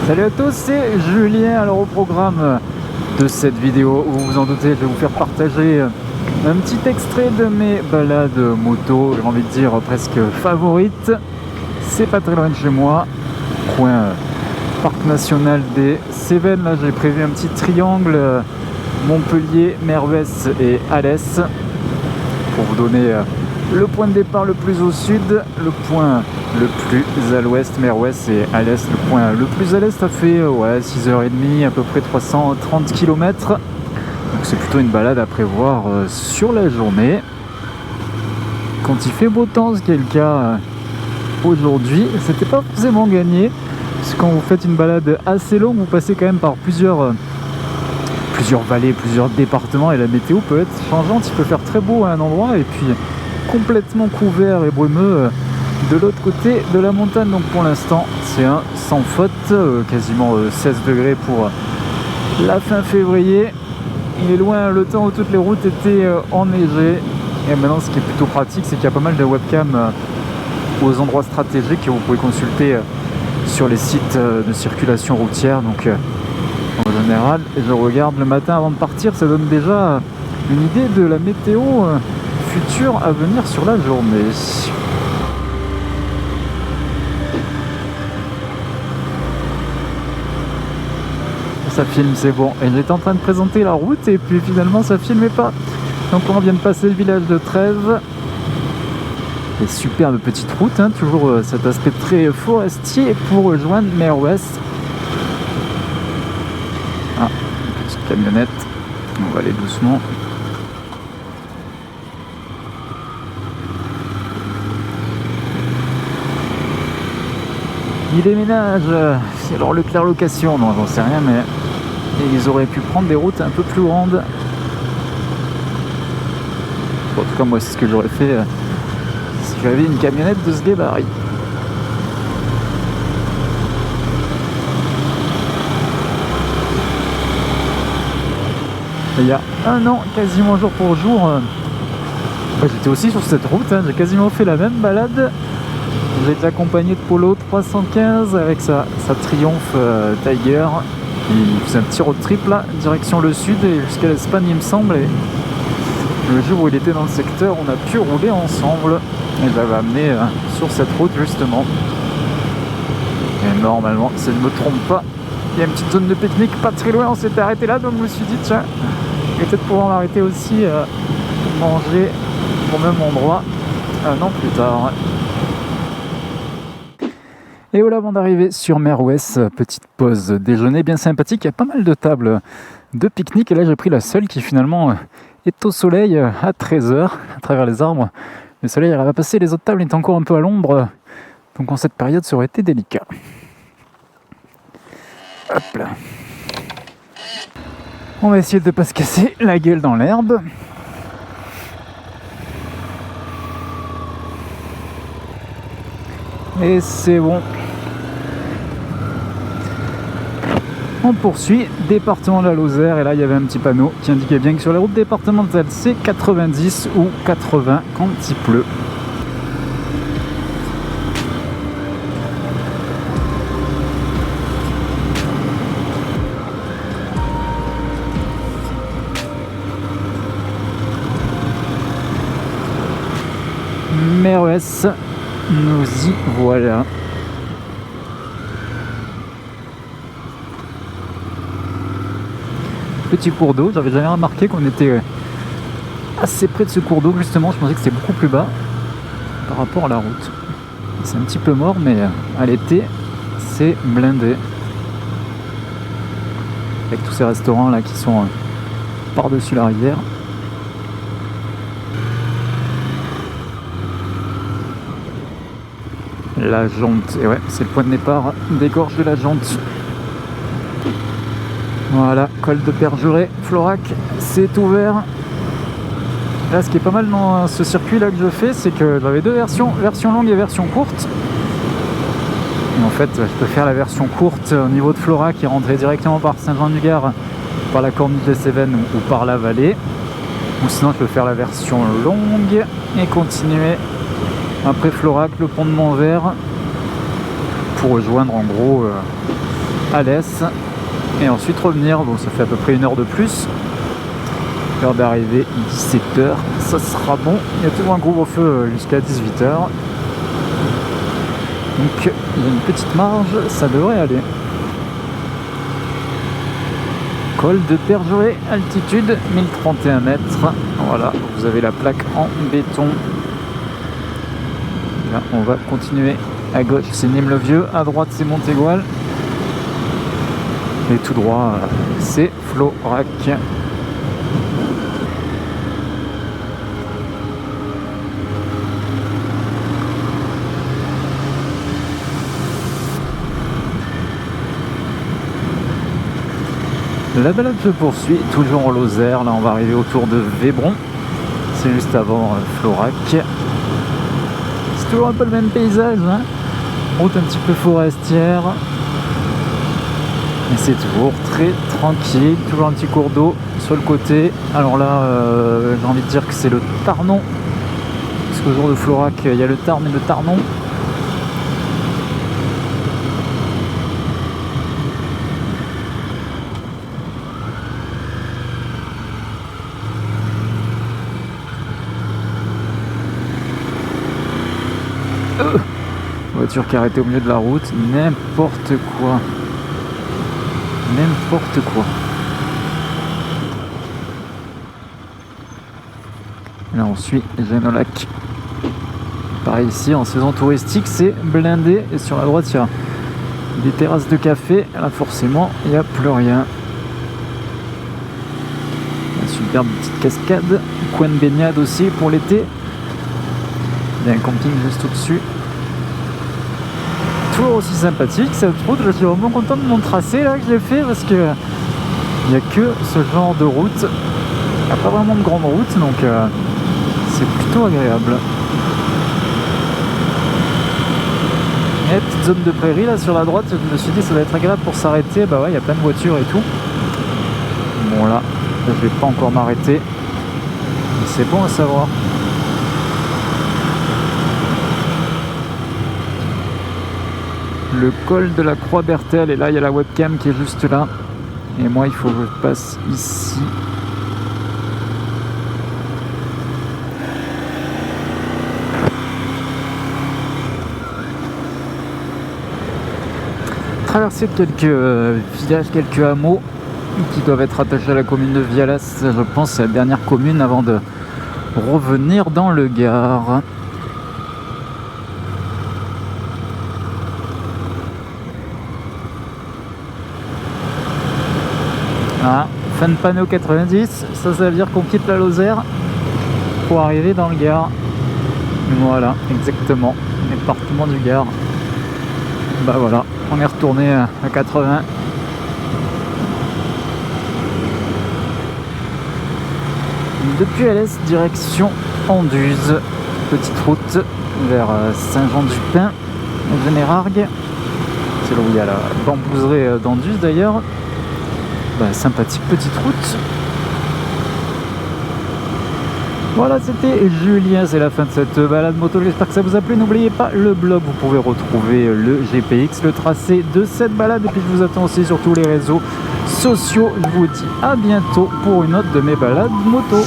Salut à tous, c'est Julien. Alors au programme de cette vidéo, vous vous en doutez, je vais vous faire partager un petit extrait de mes balades moto, j'ai envie de dire presque favorites. C'est pas très loin de chez moi, coin Parc National des Cévennes. Là j'ai prévu un petit triangle Montpellier, Merwes et Alès pour vous donner le point de départ le plus au sud, le point le plus à l'ouest, Merwes et Alès. Le point le plus à l'est, ça fait 6h30, à peu près 330 km. Donc c'est plutôt une balade à prévoir sur la journée. Quand il fait beau temps, ce qui est le cas aujourd'hui, c'était pas forcément gagné. Parce que quand vous faites une balade assez longue, vous passez quand même par plusieurs vallées, plusieurs départements, et la météo peut être changeante. Il peut faire très beau à un endroit et puis complètement couvert et brumeux de l'autre côté de la montagne. Donc pour l'instant c'est un sans faute, quasiment 16 degrés pour la fin février. Il est loin le temps où toutes les routes étaient enneigées, et maintenant ce qui est plutôt pratique, c'est qu'il y a pas mal de webcams aux endroits stratégiques que vous pouvez consulter sur les sites de circulation routière. Donc en général, je regarde le matin avant de partir, ça donne déjà une idée de la météo future à venir sur la journée. Ça filme, c'est bon. Et j'étais en train de présenter la route et puis finalement ça filmait pas. Donc on vient de passer le village de Trèves. Et superbe petite route, hein, toujours cet aspect très forestier pour rejoindre Merwes. Ah, une petite camionnette. On va aller doucement. Il déménage. C'est alors Leclerc Location, non j'en sais rien, mais ils auraient pu prendre des routes un peu plus grandes. Bon, en tout cas moi c'est ce que j'aurais fait si j'avais une camionnette de ce gabarit. Il y a un an, quasiment jour pour jour, j'étais aussi sur cette route, hein, j'ai quasiment fait la même balade. J'ai été accompagné de Polo 315 avec sa Triumph Tiger. Il faisait un petit road trip là, direction le sud et jusqu'à l'Espagne il me semble. Et le jour où il était dans le secteur, on a pu rouler ensemble. Et je l'avais amené sur cette route justement. Et normalement, si je ne me trompe pas, il y a une petite zone de pique-nique pas très loin. On s'était arrêté là, donc je me suis dit tiens, je vais peut-être pouvoir m'arrêter aussi manger au même endroit un an plus tard. Et voilà, avant d'arriver sur Merwes, petite pause déjeuner bien sympathique. Il y a pas mal de tables de pique-nique et là j'ai pris la seule qui finalement est au soleil à 13h à travers les arbres. Le soleil va passer, les autres tables étaient encore un peu à l'ombre, donc en cette période ça aurait été délicat. Hop là. On va essayer de ne pas se casser la gueule dans l'herbe. Et c'est bon. On poursuit, département de la Lozère, et là il y avait un petit panneau qui indiquait bien que sur les routes départementales c'est 90 ou 80 quand il pleut. Merwes, nous y voilà. Petit cours d'eau, j'avais jamais remarqué qu'on était assez près de ce cours d'eau justement, je pensais que c'était beaucoup plus bas par rapport à la route. C'est un petit peu mort, mais à l'été c'est blindé. Avec tous ces restaurants là qui sont par-dessus la rivière. La Jonte, et ouais, c'est le point de départ des gorges de la Jonte. Voilà, col de Perjuré, Florac, c'est ouvert. Là, ce qui est pas mal dans ce circuit là que je fais, c'est que j'avais deux versions, version longue et version courte. Et en fait, je peux faire la version courte au niveau de Florac et rentrer directement par Saint-Jean-du-Gard, par la Corniche des Cévennes ou par la vallée. Ou sinon, je peux faire la version longue et continuer après Florac, le pont de Montvert, pour rejoindre en gros Alès et ensuite revenir. Bon, ça fait à peu près 1 heure de plus. Heure d'arrivée 17h, ça sera bon. Il y a toujours un couvre-feu jusqu'à 18h. Donc il y a une petite marge, ça devrait aller. Col de Pergeré, altitude 1031 mètres. Voilà, vous avez la plaque en béton. Là, on va continuer. À gauche, c'est Nîmes-le-Vieux. À droite, c'est Montégoal. Et tout droit, c'est Florac. La balade se poursuit, toujours en Lozère. Là, on va arriver autour de Vébron. C'est juste avant Florac. C'est toujours un peu le même paysage, hein. Route un petit peu forestière. Et c'est toujours très tranquille. Toujours un petit cours d'eau sur le côté. Alors là, j'ai envie de dire que c'est le Tarnon. Parce qu'au jour de Florac, il y a le Tarn et le Tarnon. Voiture qui est arrêtée au milieu de la route, n'importe quoi. N'importe quoi. Là on suit Genolac. Pareil ici, en saison touristique, c'est blindé. Et sur la droite, il y a des terrasses de café. Là forcément, il n'y a plus rien. Une superbe petite cascade. Coin de baignade aussi pour l'été. Il y a un camping juste au-dessus. Toujours aussi sympathique cette route, je suis vraiment content de mon tracé là que j'ai fait parce que il n'y a que ce genre de route, il n'y a pas vraiment de grande route donc c'est plutôt agréable. Il y a une petite zone de prairie là sur la droite, je me suis dit ça va être agréable pour s'arrêter, bah ouais il y a plein de voitures et tout. Bon là, je vais pas encore m'arrêter, mais c'est bon à savoir. Le col de la Croix-Bertel et là il y a la webcam qui est juste là et moi il faut que je passe ici. Traverser de quelques villages, quelques hameaux qui doivent être attachés à la commune de Vialas, je pense c'est la dernière commune avant de revenir dans le Gard. Ah, fin de panneau 90, ça veut dire qu'on quitte la Lozère pour arriver dans le Gard. Voilà, exactement, département du Gard. Bah voilà, on est retourné à 80. Depuis Alès, direction Anduze, petite route vers Saint-Jean-du-Pin, Vénérargues. C'est là où il y a la bambouserie d'Anduze d'ailleurs. Bah, sympathique petite route. Voilà, c'était Julien, c'est la fin de cette balade moto, j'espère que ça vous a plu. N'oubliez pas le blog, vous pouvez retrouver le GPX, le tracé de cette balade, et puis je vous attends aussi sur tous les réseaux sociaux. Je vous dis à bientôt pour une autre de mes balades moto.